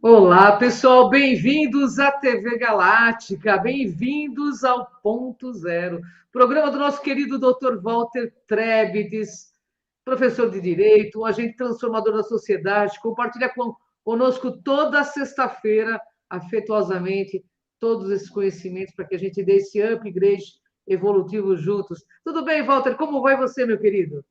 Olá, pessoal, bem-vindos à TV Galáctica, bem-vindos ao Ponto Zero, programa do nosso querido Dr. Walter Trebtes, professor de Direito, um agente transformador da sociedade, compartilha conosco toda sexta-feira, afetuosamente, todos esses conhecimentos para que a gente dê esse upgrade evolutivo juntos. Tudo bem, Walter? Como vai você, meu querido?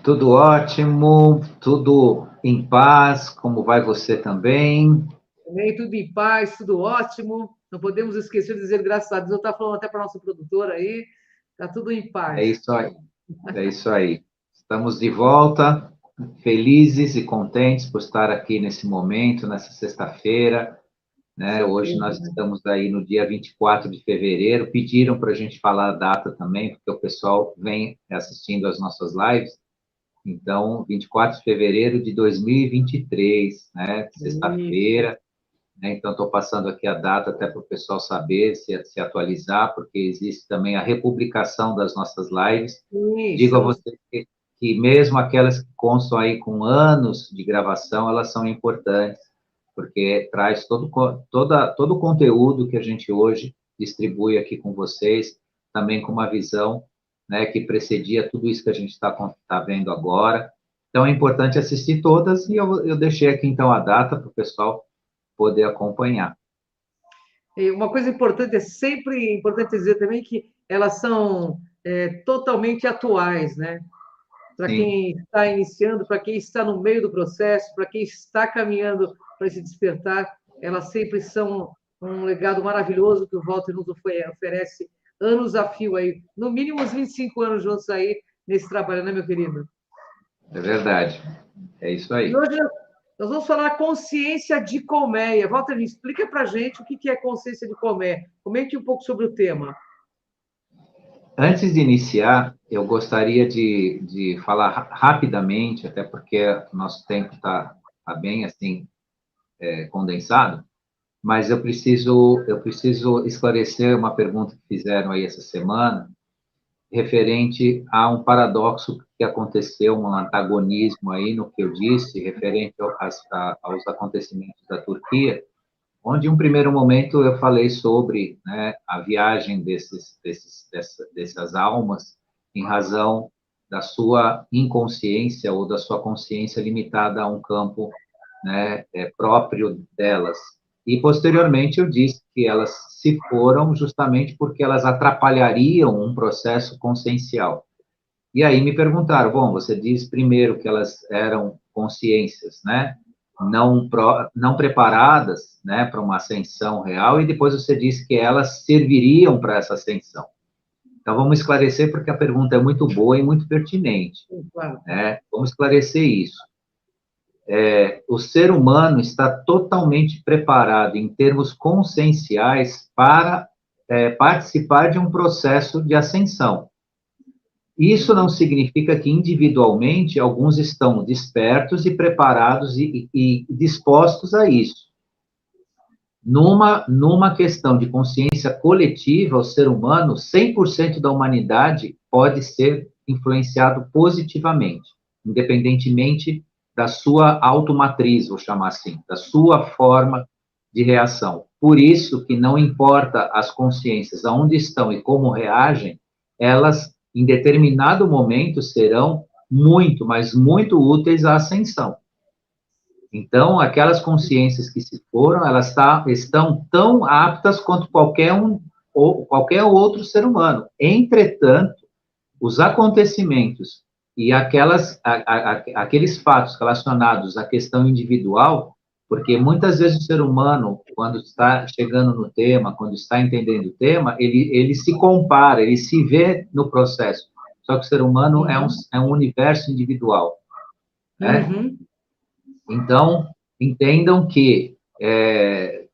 Tudo ótimo, tudo em paz, como vai você também? Também tudo em paz, tudo ótimo. Não podemos esquecer de dizer graças a Deus. Eu estava falando até para a nossa produtora aí, está tudo em É paz. isso aí, é isso aí. Estamos de volta, felizes e contentes por estar aqui nesse momento, nessa sexta-feira, né? Hoje Certeza, nós né? estamos aí no dia 24 de fevereiro, pediram para a gente falar a data também, porque o pessoal vem assistindo as nossas lives. Então, 24 de fevereiro de 2023, né? Isso, Sexta-feira. Né? Então, estou passando aqui a data até para o pessoal saber, se atualizar, porque existe também a republicação das nossas lives. Digo a estamos. você que mesmo aquelas que constam aí com anos de gravação, elas são importantes, porque traz todo o conteúdo que a gente hoje distribui aqui com vocês, também com uma visão, né, que precedia tudo isso que a gente está vendo agora. Então, é importante assistir todas, e eu deixei aqui, então, a data para o pessoal poder acompanhar. E uma coisa importante, é sempre importante dizer também que elas são totalmente atuais, né? Para Sim, quem está iniciando, para quem está no meio do processo, para quem está caminhando para esse despertar, elas sempre são um legado maravilhoso que o Walter nos oferece anos a fio aí, no mínimo uns 25 anos juntos aí nesse trabalho, né, meu querido? é verdade. É isso E aí. hoje nós vamos falar consciência de colmeia. Walter, me explica para a gente o que é consciência de colmeia. Comente um pouco sobre o tema. Antes de iniciar, eu gostaria de falar rapidamente, até porque o nosso tempo está bem assim condensado, mas eu preciso esclarecer uma pergunta que fizeram aí essa semana, referente a um paradoxo que aconteceu, um antagonismo aí no que eu disse, referente aos acontecimentos da Turquia, onde, em um primeiro momento, eu falei sobre, né, a viagem dessas almas em razão da sua inconsciência ou da sua consciência limitada a um campo, né, próprio delas. E, posteriormente, eu disse que elas se foram justamente porque elas atrapalhariam um processo consciencial. E aí me perguntaram, bom, você diz primeiro que elas eram consciências, né? Não preparadas, né, para uma ascensão real, e depois você diz que elas serviriam para essa ascensão. Então, vamos esclarecer, porque a pergunta é muito boa e muito pertinente, Claro. né? Vamos esclarecer isso. O ser humano está totalmente preparado, em termos conscienciais, para participar de um processo de ascensão. Isso não significa que individualmente alguns estão despertos e preparados e dispostos a isso. Numa questão de consciência coletiva, o ser humano, 100% da humanidade pode ser influenciado positivamente, independentemente da sua automatriz, vou chamar assim, da sua forma de reação. Por isso que não importa as consciências aonde estão e como reagem, elas, em determinado momento, serão muito, mas muito úteis à ascensão. Então, aquelas consciências que se foram, estão tão aptas quanto qualquer outro ser humano. Entretanto, os acontecimentos e aqueles fatos relacionados à questão individual, porque muitas vezes o ser humano, quando está chegando no tema, quando está entendendo o tema, ele se compara, ele se vê no processo. Só que o ser humano Uhum. é um universo individual, né? Uhum. Então, entendam que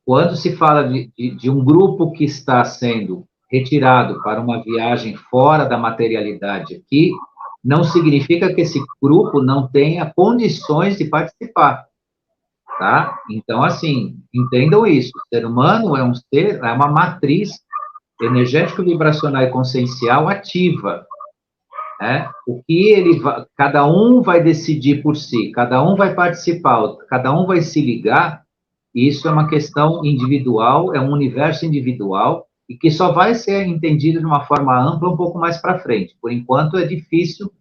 quando se fala de um grupo que está sendo retirado para uma viagem fora da materialidade aqui, não significa que esse grupo não tenha condições de participar, tá? Então, assim, entendam isso. O ser humano é um ser, é uma matriz energético-vibracional e consciencial ativa. né? O que cada um vai decidir por si, cada um vai participar, cada um vai se ligar. Isso é uma questão individual, é um universo individual e que só vai ser entendido de uma forma ampla um pouco mais para frente. Por enquanto é difícil,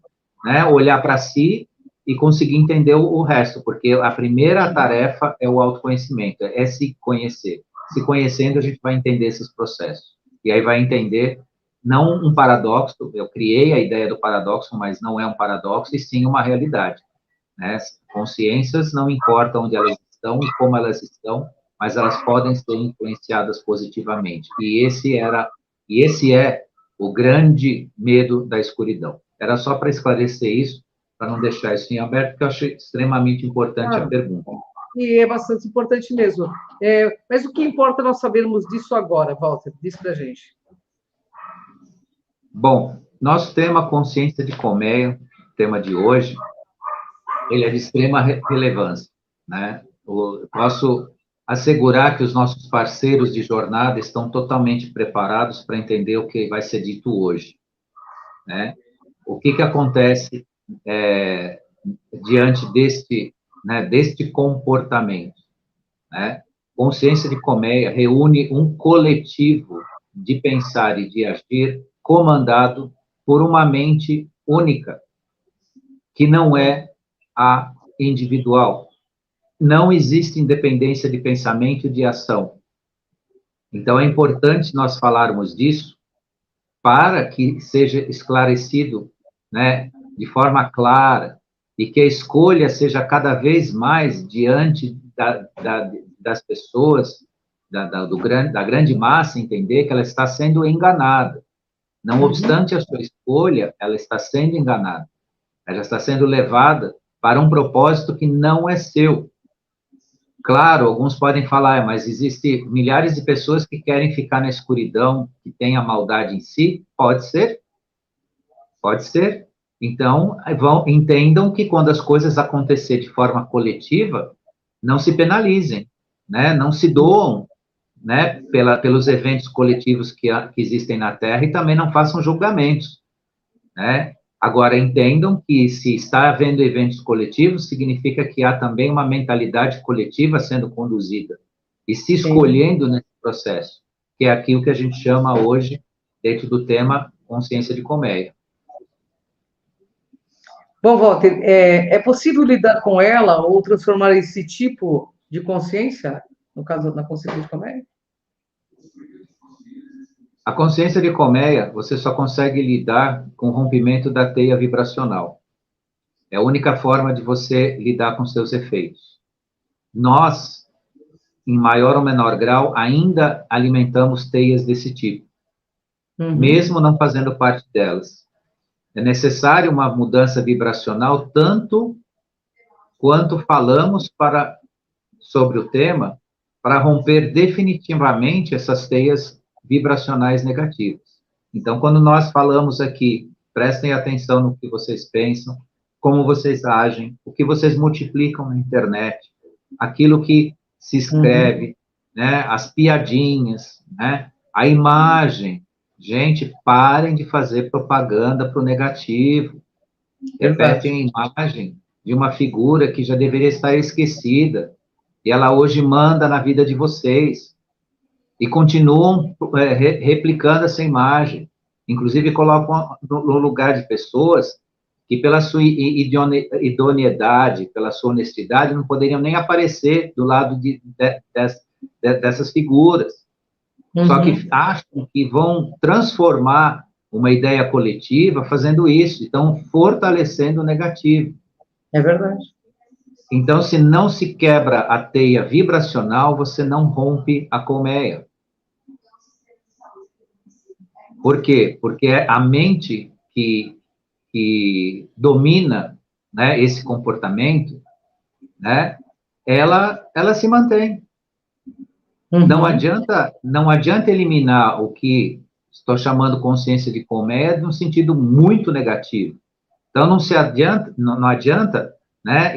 né, olhar para si e conseguir entender o resto, porque a primeira tarefa é o autoconhecimento, é se conhecer. Se conhecendo, a gente vai entender esses processos. E aí vai entender, não um paradoxo, eu criei a ideia do paradoxo, mas não é um paradoxo, e sim uma realidade, né? Consciências não importam onde elas estão e como elas estão, mas elas podem ser influenciadas positivamente. E esse é o grande medo da escuridão. Era só para esclarecer isso, para não deixar isso em aberto, porque eu achei extremamente importante a pergunta. E é bastante importante mesmo. Mas o que importa nós sabermos disso agora, Walter? Diz para a gente. Bom, nosso tema Consciência de Colmeia, tema de hoje, ele é de extrema relevância, né? Eu posso assegurar que os nossos parceiros de jornada estão totalmente preparados para entender o que vai ser dito hoje, né? O que acontece diante deste comportamento, né? Consciência de Colmeia reúne um coletivo de pensar e de agir comandado por uma mente única, que não é a individual. Não existe independência de pensamento e de ação. Então, é importante nós falarmos disso para que seja esclarecido, né, de forma clara, e que a escolha seja cada vez mais diante das pessoas, da grande massa, entender que ela está sendo enganada. Não obstante a sua escolha, ela está sendo enganada. Ela está sendo levada para um propósito que não é seu. Claro, alguns podem falar, mas existem milhares de pessoas que querem ficar na escuridão, que têm a maldade em si. Pode ser. Pode ser. Então, entendam que quando as coisas acontecerem de forma coletiva, não se penalizem, né? Não se doam, né, pelos eventos coletivos que existem na Terra, e também não façam julgamentos, né? Agora, entendam que se está havendo eventos coletivos, significa que há também uma mentalidade coletiva sendo conduzida e se escolhendo nesse processo, que é aquilo que a gente chama hoje, dentro do tema Consciência de Colmeia. Bom, Walter, é possível lidar com ela ou transformar esse tipo de consciência, no caso, na consciência de Colmeia? A consciência de colmeia, você só consegue lidar com o rompimento da teia vibracional. É a única forma de você lidar com seus efeitos. Nós, em maior ou menor grau, ainda alimentamos teias desse tipo, mesmo não fazendo parte delas. É necessário uma mudança vibracional, tanto quanto falamos sobre o tema, para romper definitivamente essas teias vibracionais negativas. Então, quando nós falamos aqui, prestem atenção no que vocês pensam, como vocês agem, o que vocês multiplicam na internet, aquilo que se escreve, né, as piadinhas, né, a imagem. Gente, parem de fazer propaganda para o negativo. Repetem a imagem de uma figura que já deveria estar esquecida, e ela hoje manda na vida de vocês. E continuam replicando essa imagem. Inclusive, colocam no lugar de pessoas que, pela sua idoneidade, pela sua honestidade, não poderiam nem aparecer do lado dessas figuras. Só que acham que vão transformar uma ideia coletiva fazendo isso. Estão fortalecendo o negativo. É verdade. Então, se não se quebra a teia vibracional, você não rompe a colmeia. Por quê? Porque a mente que domina, né, esse comportamento, né, ela se mantém. Não adianta eliminar o que estou chamando consciência de colmeia num sentido muito negativo. Então, não adianta, né,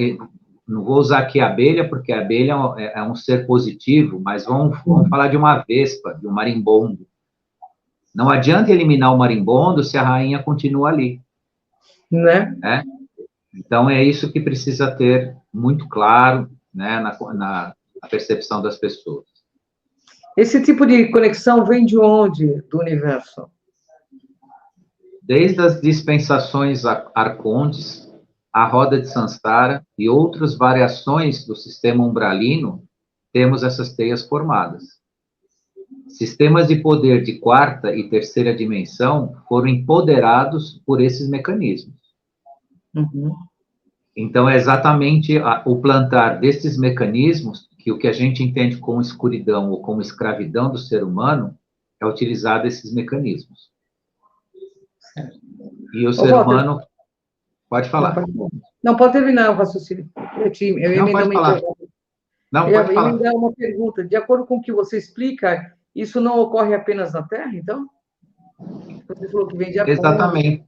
não vou usar aqui a abelha, porque a abelha é um ser positivo, mas vamos falar de uma vespa, de um marimbondo. Não adianta eliminar o marimbondo se a rainha continua ali. né? Então, é isso que precisa ter muito claro, né, na percepção das pessoas. Esse tipo de conexão vem de onde do universo? Desde as dispensações arcontes, a roda de Sansara e outras variações do sistema umbralino, temos essas teias formadas. Sistemas de poder de quarta e terceira dimensão foram empoderados por esses mecanismos. Uhum. Então, é exatamente o plantar desses mecanismos que o que a gente entende como escuridão ou como escravidão do ser humano é utilizar esses mecanismos. Certo. E o ser humano... Pode falar. Não, pode terminar o raciocínio. Eu ia Não, emendar pode falar. Não, pode falar. emendar uma pergunta. De acordo com o que você explica, isso não ocorre apenas na Terra, então? Você falou que vem de Arconte. Exatamente.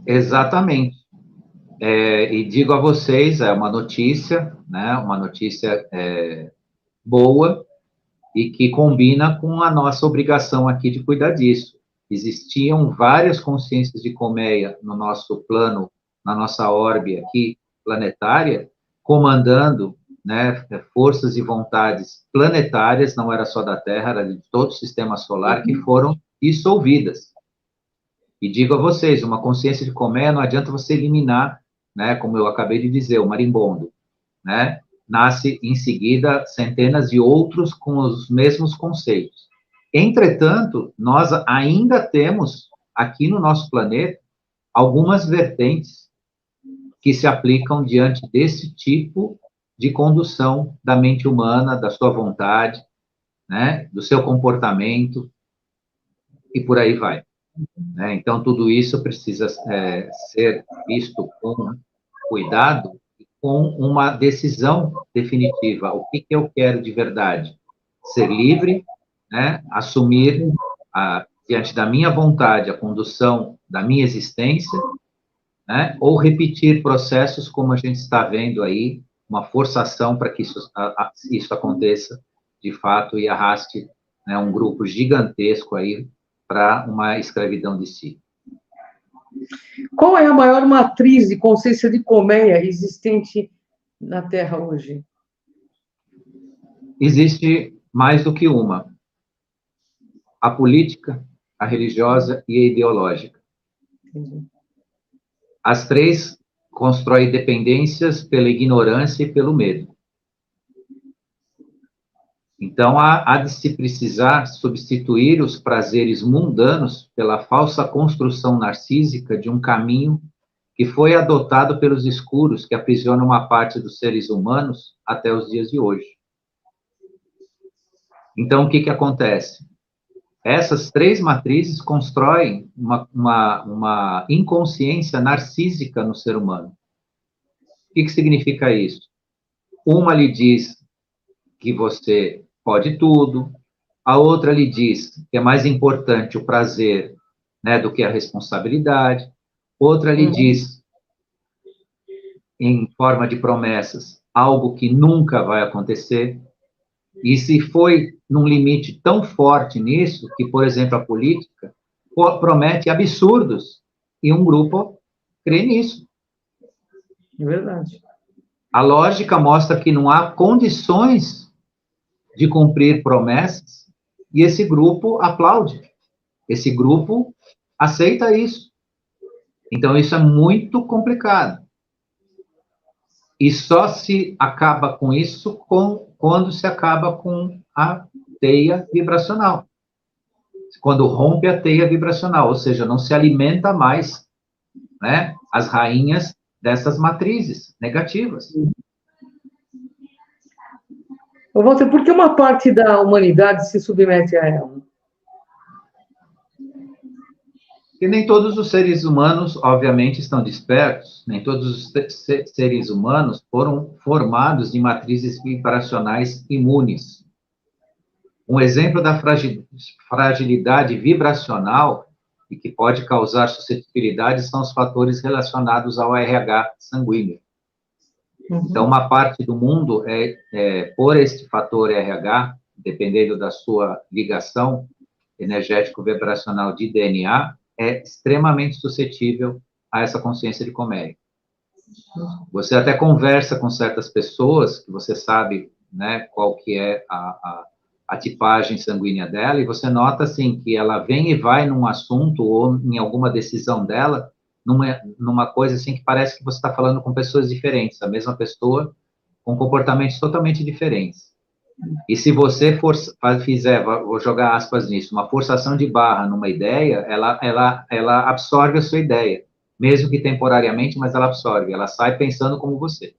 Exatamente. E digo a vocês, é uma notícia, né? Uma notícia boa e que combina com a nossa obrigação aqui de cuidar disso. Existiam várias consciências de colmeia no nosso plano, na nossa órbita aqui planetária, comandando, né, forças e vontades planetárias, não era só da Terra, era de todo o sistema solar, que foram dissolvidas. E digo a vocês, uma consciência de colmeia não adianta você eliminar, né, como eu acabei de dizer, o marimbondo, né? Nasce em seguida centenas de outros com os mesmos conceitos. Entretanto, nós ainda temos aqui no nosso planeta algumas vertentes que se aplicam diante desse tipo de condução da mente humana, da sua vontade, né, do seu comportamento, e por aí vai. Né? Então, tudo isso precisa ser visto com cuidado e com uma decisão definitiva. O que eu quero de verdade? Ser livre, né? Assumir, diante da minha vontade, a condução da minha existência, né? Ou repetir processos como a gente está vendo aí, uma forçação para que isso aconteça de fato e arraste, né, um grupo gigantesco aí para uma escravidão de si. Qual é a maior matriz de consciência de colmeia existente na Terra hoje? Existe mais do que uma. A política, a religiosa e a ideológica. Entendi. As três constroem dependências pela ignorância e pelo medo. Então, há de se precisar substituir os prazeres mundanos pela falsa construção narcísica de um caminho que foi adotado pelos escuros que aprisionam uma parte dos seres humanos até os dias de hoje. Então, o que acontece? Essas três matrizes constroem uma inconsciência narcísica no ser humano. O que significa isso? Uma lhe diz que você pode tudo, a outra lhe diz que é mais importante o prazer, né, do que a responsabilidade, outra lhe diz, em forma de promessas, algo que nunca vai acontecer, e se foi num limite tão forte nisso, que, por exemplo, a política promete absurdos, e um grupo crê nisso. É verdade. A lógica mostra que não há condições de cumprir promessas, e esse grupo aplaude. Esse grupo aceita isso. Então, isso é muito complicado. E só se acaba com isso quando se acaba com a teia vibracional. Quando rompe a teia vibracional, ou seja, não se alimenta mais, né, as rainhas dessas matrizes negativas. Walter, por que uma parte da humanidade se submete a ela? E nem todos os seres humanos, obviamente, estão despertos, nem todos os seres humanos foram formados de matrizes vibracionais imunes. Um exemplo da fragilidade vibracional e que pode causar suscetibilidade são os fatores relacionados ao RH sanguíneo. Então, uma parte do mundo por este fator RH, dependendo da sua ligação energético-vibracional de DNA, é extremamente suscetível a essa consciência de colmeia. Você até conversa com certas pessoas, que você sabe, né, qual que é a tipagem sanguínea dela, e você nota, assim, que ela vem e vai num assunto ou em alguma decisão dela, numa coisa, assim, que parece que você está falando com pessoas diferentes, a mesma pessoa, com comportamentos totalmente diferentes. E se você fizer, vou jogar aspas nisso, uma forçação de barra numa ideia, ela absorve a sua ideia, mesmo que temporariamente, mas ela absorve, ela sai pensando como você.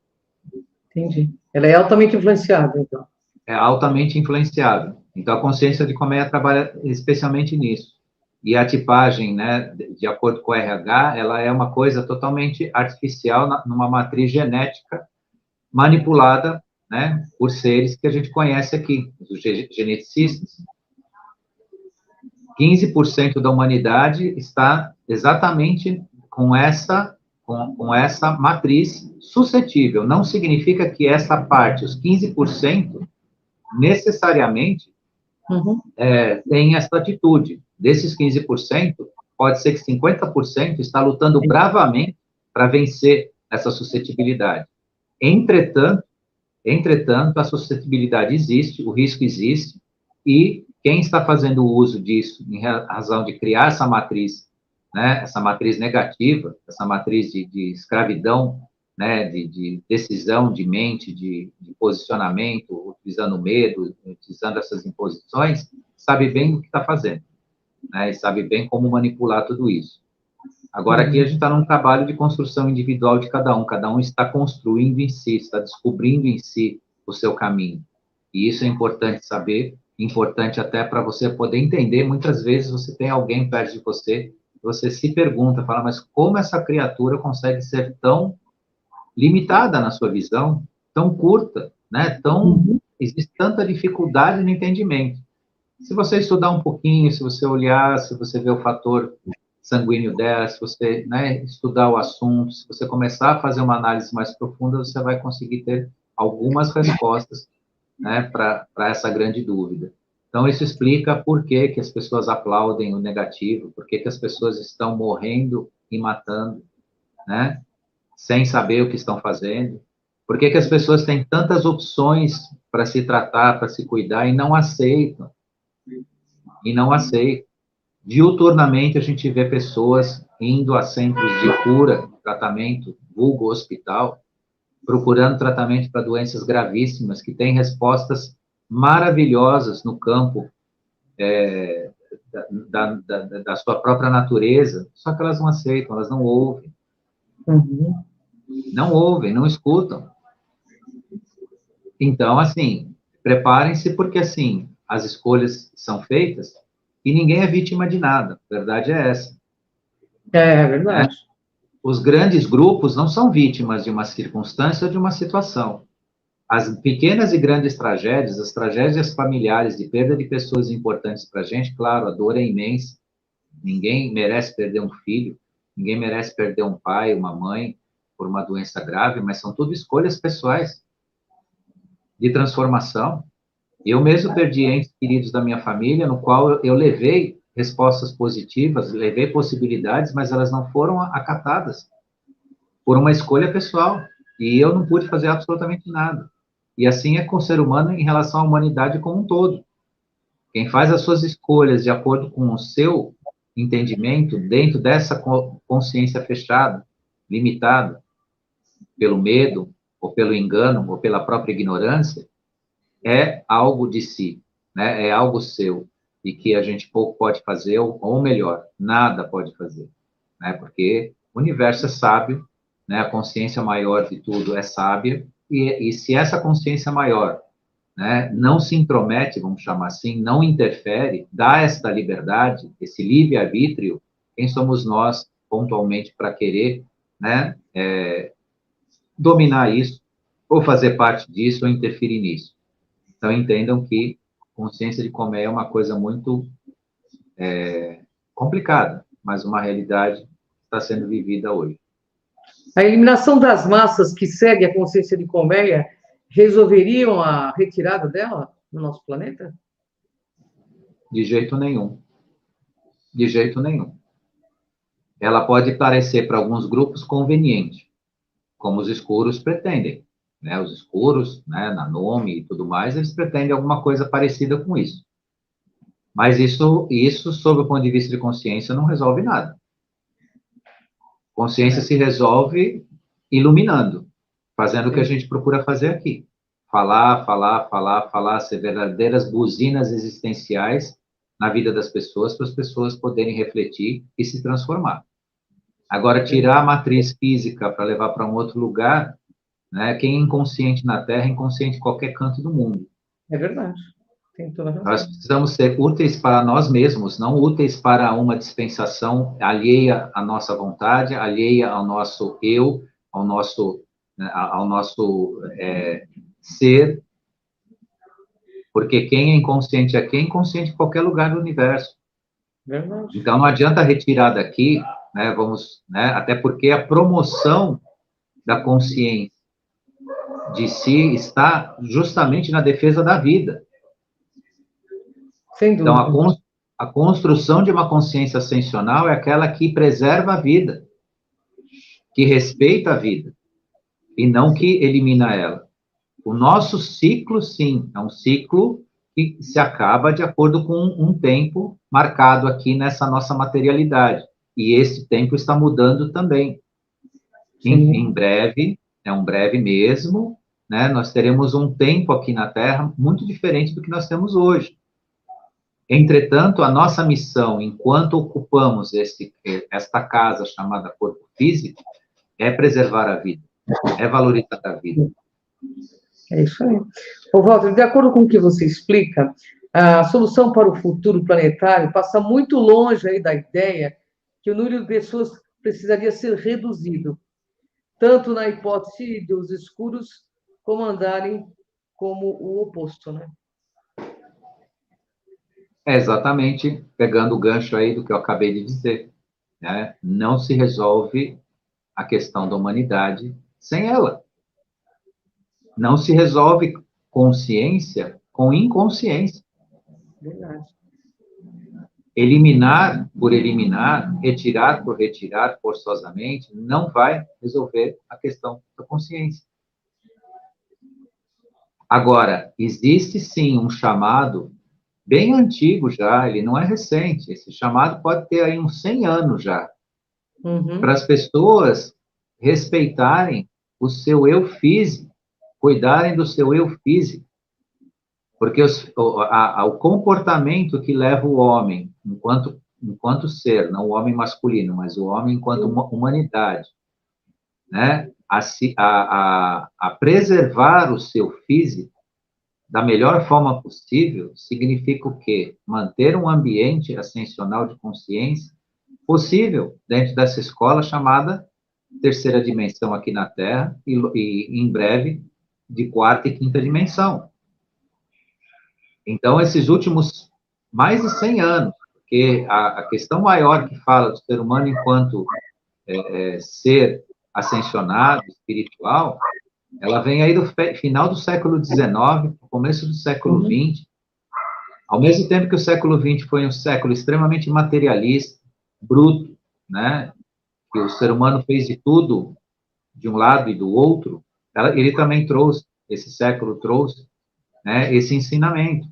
Entendi. Ela é altamente influenciada, então. É altamente influenciável. Então, a consciência de colmeia trabalha especialmente nisso. E a tipagem, né, de acordo com o RH, ela é uma coisa totalmente artificial, numa matriz genética manipulada, né, por seres que a gente conhece aqui, os geneticistas. 15% da humanidade está exatamente com essa matriz suscetível. Não significa que essa parte, os 15%, necessariamente tem essa atitude. Desses 15%, pode ser que 50% está lutando bravamente para vencer essa suscetibilidade. Entretanto, a suscetibilidade existe, o risco existe, e quem está fazendo uso disso, em razão de criar essa matriz, né, essa matriz negativa, essa matriz de escravidão, né, de decisão de mente, de posicionamento, utilizando medo, utilizando essas imposições, sabe bem o que está fazendo, né, e sabe bem como manipular tudo isso. Agora, aqui a gente está num trabalho de construção individual de cada um está construindo em si, está descobrindo em si o seu caminho. E isso é importante saber, importante até para você poder entender. Muitas vezes você tem alguém perto de você se pergunta, fala, mas como essa criatura consegue ser tão limitada na sua visão, tão curta, né? Existe tanta dificuldade no entendimento. Se você estudar um pouquinho, se você olhar, se você ver o fator sanguíneo dela, se você, né, estudar o assunto, se você começar a fazer uma análise mais profunda, você vai conseguir ter algumas respostas, né, para essa grande dúvida. Então, isso explica por que que as pessoas aplaudem o negativo, por que que as pessoas estão morrendo e matando, né, sem saber o que estão fazendo, por que que as pessoas têm tantas opções para se tratar, para se cuidar e não aceitam. Diuturnamente, a gente vê pessoas indo a centros de cura, tratamento, vulgo hospital, procurando tratamento para doenças gravíssimas, que têm respostas maravilhosas no campo da sua própria natureza, só que elas não aceitam, elas não ouvem. Não ouvem, não escutam. Então, assim, preparem-se, porque, assim, as escolhas são feitas e ninguém é vítima de nada. A verdade é essa. É verdade. Né? Os grandes grupos não são vítimas de uma circunstância ou de uma situação. As pequenas e grandes tragédias, as tragédias familiares de perda de pessoas importantes para a gente, claro, a dor é imensa. Ninguém merece perder um filho, ninguém merece perder um pai, uma mãe, por uma doença grave, mas são tudo escolhas pessoais de transformação. Eu mesmo perdi entes queridos da minha família, no qual eu levei respostas positivas, levei possibilidades, mas elas não foram acatadas por uma escolha pessoal. E eu não pude fazer absolutamente nada. E assim é com o ser humano em relação à humanidade como um todo. Quem faz as suas escolhas de acordo com o seu entendimento, dentro dessa consciência fechada, limitada, pelo medo, ou pelo engano, ou pela própria ignorância, é algo de si, né? É algo seu, e que a gente pouco pode fazer, ou melhor, nada pode fazer, né? Porque o universo é sábio, né? A consciência maior de tudo é sábia, e se essa consciência maior, né, não se intromete, vamos chamar assim, não interfere, dá esta liberdade, esse livre-arbítrio, quem somos nós, pontualmente, para querer, né, dominar isso, ou fazer parte disso, ou interferir nisso? Então, entendam que consciência de colmeia é uma coisa muito complicada, mas uma realidade que está sendo vivida hoje. A eliminação das massas que segue a consciência de colmeia resolveriam a retirada dela no nosso planeta? De jeito nenhum. De jeito nenhum. ela pode parecer para alguns grupos conveniente, como os escuros pretendem, né? Os escuros, né, na nome e tudo mais, eles pretendem alguma coisa parecida com isso. Mas isso, sob o ponto de vista de consciência, não resolve nada. Consciência se resolve iluminando, fazendo o que a gente procura fazer aqui. Falar, falar, falar, falar, ser verdadeiras buzinas existenciais na vida das pessoas, para as pessoas poderem refletir e se transformar. Agora, tirar a matriz física para levar para um outro lugar, né? Quem é inconsciente na Terra é inconsciente em qualquer canto do mundo. É verdade. Tem toda a razão. Nós precisamos ser úteis para nós mesmos, não úteis para uma dispensação alheia à nossa vontade, alheia ao nosso eu, ao nosso ser, porque quem é inconsciente aqui é inconsciente em qualquer lugar do universo. Verdade. Então, não adianta retirar daqui, né, até porque a promoção da consciência de si está justamente na defesa da vida. Sem dúvida. Então, a construção de uma consciência ascensional é aquela que preserva a vida, que respeita a vida, e não que elimina ela. O nosso ciclo, sim, é um ciclo que se acaba de acordo com um tempo marcado aqui nessa nossa materialidade. E esse tempo está mudando também. Em breve, é um breve mesmo, né? Nós teremos um tempo aqui na Terra muito diferente do que nós temos hoje. Entretanto, a nossa missão, enquanto ocupamos esta casa chamada corpo físico, é preservar a vida, é valorizar a vida. É isso aí. Ô, Walter, de acordo com o que você explica, a solução para o futuro planetário passa muito longe aí da ideia que o número de pessoas precisaria ser reduzido, tanto na hipótese de os escuros comandarem como o oposto, né? É exatamente pegando o gancho aí do que eu acabei de dizer, né? Não se resolve a questão da humanidade sem ela. Não se resolve consciência com inconsciência. Verdade. Eliminar por eliminar, retirar por retirar forçosamente, não vai resolver a questão da consciência. Agora, existe sim um chamado bem antigo já, ele não é recente, esse chamado pode ter aí uns 100 anos já, para as pessoas respeitarem o seu eu físico, cuidarem do seu eu físico, porque o comportamento que leva o homem, enquanto ser, não o homem masculino, mas o homem enquanto humanidade, né, a preservar o seu físico da melhor forma possível, significa o quê? Manter um ambiente ascensional de consciência possível dentro dessa escola chamada terceira dimensão aqui na Terra e em breve de quarta e quinta dimensão. Então, esses últimos mais de 100 anos, porque a questão maior que fala do ser humano enquanto ser ascensionado, espiritual, ela vem aí do final do século XIX, começo do século XX. Ao mesmo tempo que o século XX foi um século extremamente materialista, bruto, né? Que o ser humano fez de tudo, de um lado e do outro, ele também trouxe, esse século trouxe, né, esse ensinamento,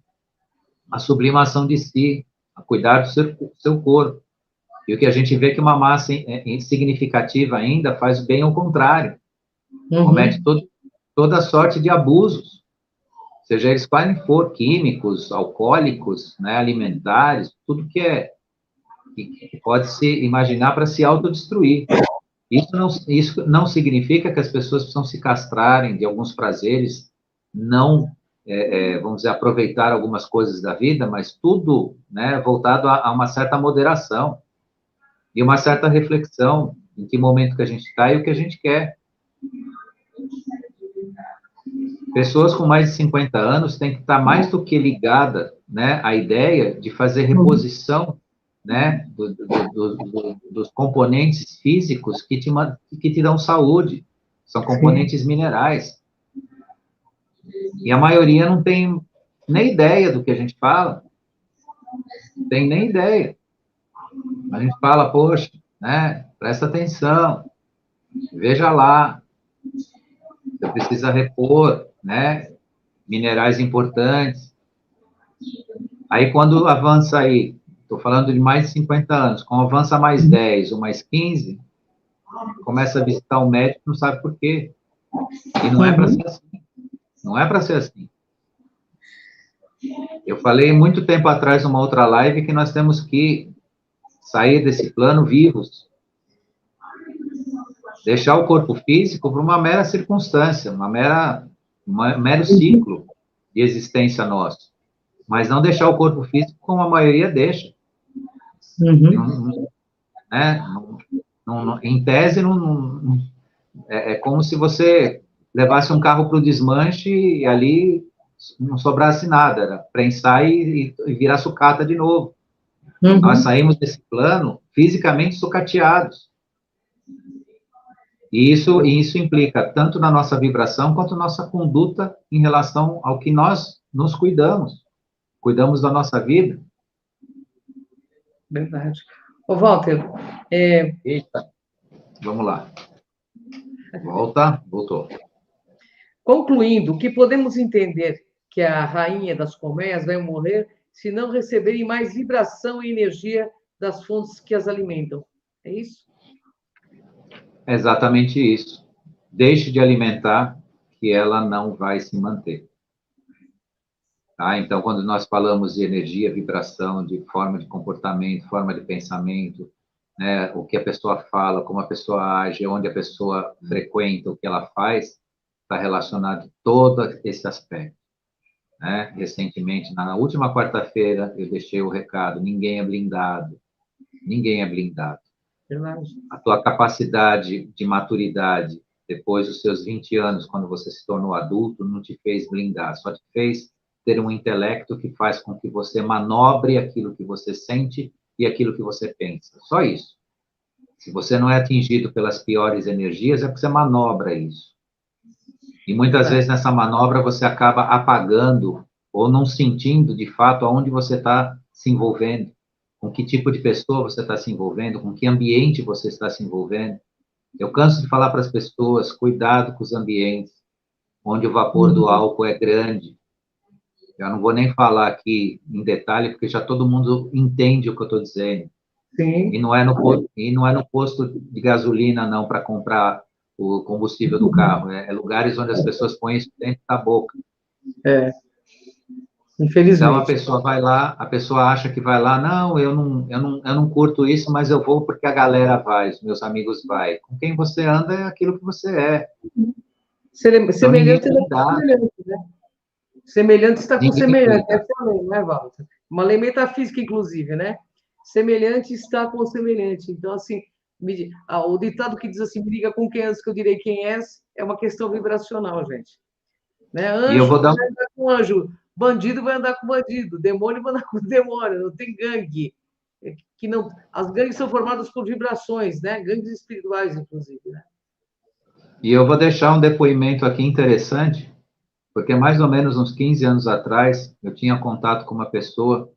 a sublimação de si, a cuidar do seu corpo. E o que a gente vê que uma massa insignificativa ainda faz bem ao contrário, comete toda sorte de abusos, seja eles quais forem, químicos, alcoólicos, né, alimentares, tudo que pode se imaginar para se autodestruir. Isso não significa que as pessoas precisam se castrarem de alguns prazeres, não, vamos dizer, aproveitar algumas coisas da vida, mas tudo, né, voltado a uma certa moderação e uma certa reflexão em que momento que a gente está e o que a gente quer. Pessoas com mais de 50 anos têm que estar mais do que ligada, né, à ideia de fazer reposição, né, dos componentes físicos que te dão saúde, são componentes minerais. E a maioria não tem nem ideia do que a gente fala, não tem nem ideia. A gente fala, poxa, né? Presta atenção, veja lá, você precisa repor, né? Minerais importantes. Aí, quando avança aí, estou falando de mais de 50 anos, quando avança mais 10 ou mais 15, começa a visitar o médico, não sabe por quê. E não é para ser assim. Não é para ser assim. Eu falei muito tempo atrás, numa outra live, que nós temos que sair desse plano vivos. Deixar o corpo físico para uma mera circunstância, um mero ciclo de existência nosso. Mas não deixar o corpo físico como a maioria deixa. Né? Em tese, é como se você levasse um carro para o desmanche e ali não sobrasse nada, era prensar e virar sucata de novo. Nós saímos desse plano fisicamente sucateados. E isso implica tanto na nossa vibração quanto na nossa conduta em relação ao que nós nos cuidamos. Cuidamos da nossa vida. Verdade. Ô, Walter... Eita, vamos lá. Voltou. Concluindo, o que podemos entender que a rainha das colmeias vai morrer se não receberem mais vibração e energia das fontes que as alimentam. É isso? É exatamente isso. Deixe de alimentar, que ela não vai se manter. Tá? Então, quando nós falamos de energia, vibração, de forma de comportamento, forma de pensamento, né, o que a pessoa fala, como a pessoa age, onde a pessoa frequenta, o que ela faz, está relacionado a todo esse aspecto. Né? Recentemente, na última quarta-feira, eu deixei o recado: ninguém é blindado. Ninguém é blindado. A tua capacidade de maturidade, depois dos seus 20 anos, quando você se tornou adulto, não te fez blindar, só te fez ter um intelecto que faz com que você manobre aquilo que você sente e aquilo que você pensa. Só isso. Se você não é atingido pelas piores energias, é porque você manobra isso. E muitas vezes nessa manobra você acaba apagando ou não sentindo, de fato, aonde você está se envolvendo, com que tipo de pessoa você está se envolvendo, com que ambiente você está se envolvendo. Eu canso de falar para as pessoas: cuidado com os ambientes onde o vapor do álcool é grande. Eu não vou nem falar aqui em detalhe, porque já todo mundo entende o que eu estou dizendo. Sim. E não é no posto de gasolina, não, para comprar o combustível do carro. É lugares onde as pessoas põem isso dentro da boca. Infelizmente. Então, a pessoa vai lá, a pessoa acha que vai lá: não, eu não curto isso, mas eu vou porque a galera vai, os meus amigos vai. Com quem você anda é aquilo que você é. Semelhante está com semelhante, né? Semelhante está com semelhante. Essa é a lei, né, Walter? Uma lei metafísica, inclusive, né? Semelhante está com semelhante. Então, assim, o ditado que diz assim: me diga com quem antes que eu direi quem és, é uma questão vibracional, gente. Né? Anjo vai andar com anjo, bandido vai andar com bandido, demônio vai andar com demônio, não tem gangue. As gangues são formadas por vibrações, né? Gangues espirituais, inclusive. Né? E eu vou deixar um depoimento aqui interessante, porque mais ou menos uns 15 anos atrás, eu tinha contato com uma pessoa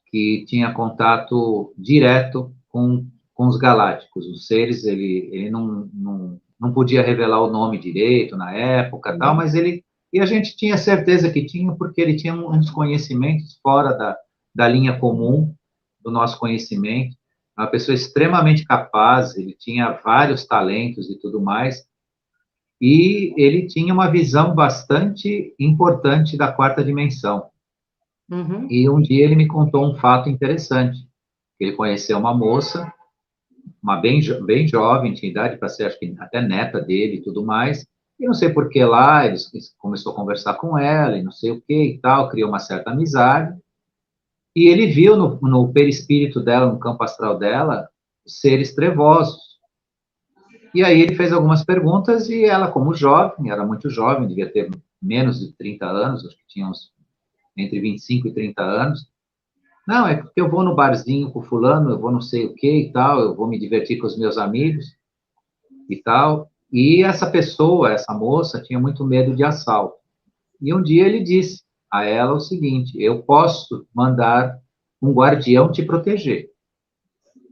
que tinha contato direto com os galácticos, os seres. Ele não podia revelar o nome direito na época, tal, mas e a gente tinha certeza que tinha, porque ele tinha uns conhecimentos fora da linha comum do nosso conhecimento. Uma pessoa extremamente capaz, ele tinha vários talentos e tudo mais, e ele tinha uma visão bastante importante da quarta dimensão. E um dia ele me contou um fato interessante. Ele conheceu uma moça, bem jovem, tinha idade para ser, acho que até neta dele e tudo mais, e não sei por que lá, ele começou a conversar com ela, e não sei o que e tal, criou uma certa amizade, e ele viu no perispírito dela, no campo astral dela, seres trevosos. E aí ele fez algumas perguntas, e ela, como jovem, era muito jovem, devia ter menos de 30 anos, acho que tinha uns entre 25 e 30 anos. Não, é porque eu vou no barzinho com fulano, eu vou não sei o que e tal, eu vou me divertir com os meus amigos e tal. E essa pessoa, essa moça, tinha muito medo de assalto. E um dia ele disse a ela o seguinte: eu posso mandar um guardião te proteger.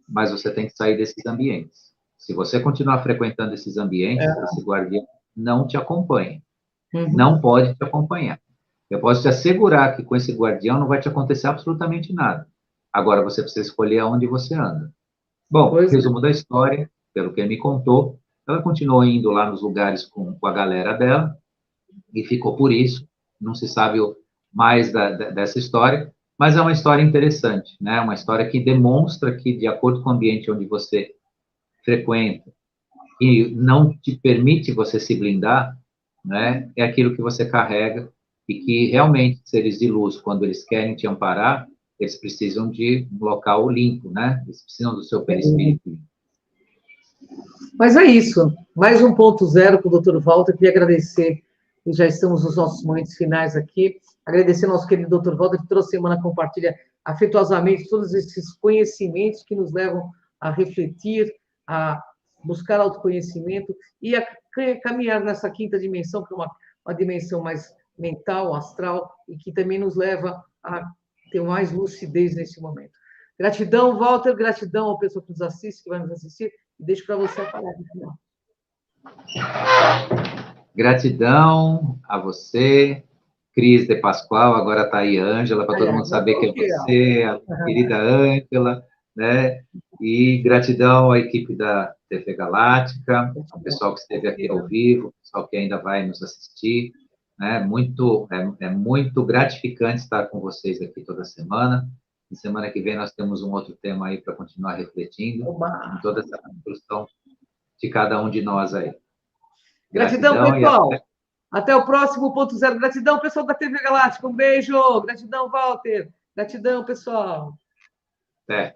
mas você tem que sair desses ambientes. Se você continuar frequentando esses ambientes, esse guardião não te acompanha. Não pode te acompanhar. Eu posso te assegurar que com esse guardião não vai te acontecer absolutamente nada. Agora, você precisa escolher aonde você anda. Bom, resumo da história, pelo que ele me contou, ela continuou indo lá nos lugares com a galera dela, e ficou por isso. Não se sabe mais dessa história, mas é uma história interessante, né? Uma história que demonstra que, de acordo com o ambiente onde você frequenta, e não te permite você se blindar, né? É aquilo que você carrega, e que realmente seres de luz, quando eles querem te amparar, eles precisam de um local limpo, né? Eles precisam do seu perispírito limpo. Mas é isso. Mais um ponto zero com o Dr. Walter. Queria agradecer, e já estamos nos nossos momentos finais aqui. Agradecer ao nosso querido Dr. Walter, que toda semana compartilha afetuosamente todos esses conhecimentos que nos levam a refletir, a buscar autoconhecimento e a caminhar nessa quinta dimensão, que é uma dimensão mais mental, astral, e que também nos leva a ter mais lucidez nesse momento. Gratidão, Walter, gratidão ao pessoal que nos assiste, que vai nos assistir. Deixo para você a palavra final. Gratidão a você, Cris de Pascoal, agora está aí Ângela, para todo mundo saber que é você, a querida Ângela, né? E gratidão à equipe da TV Galáctica, ao pessoal que esteve aqui ao vivo, ao pessoal que ainda vai nos assistir, né? É muito gratificante estar com vocês aqui toda semana. E semana que vem nós temos um outro tema aí para continuar refletindo em toda essa construção de cada um de nós aí. Gratidão, pessoal. Até o próximo ponto zero. Gratidão, pessoal da TV Galáctica. Um beijo. Gratidão, Walter. Gratidão, pessoal. Até.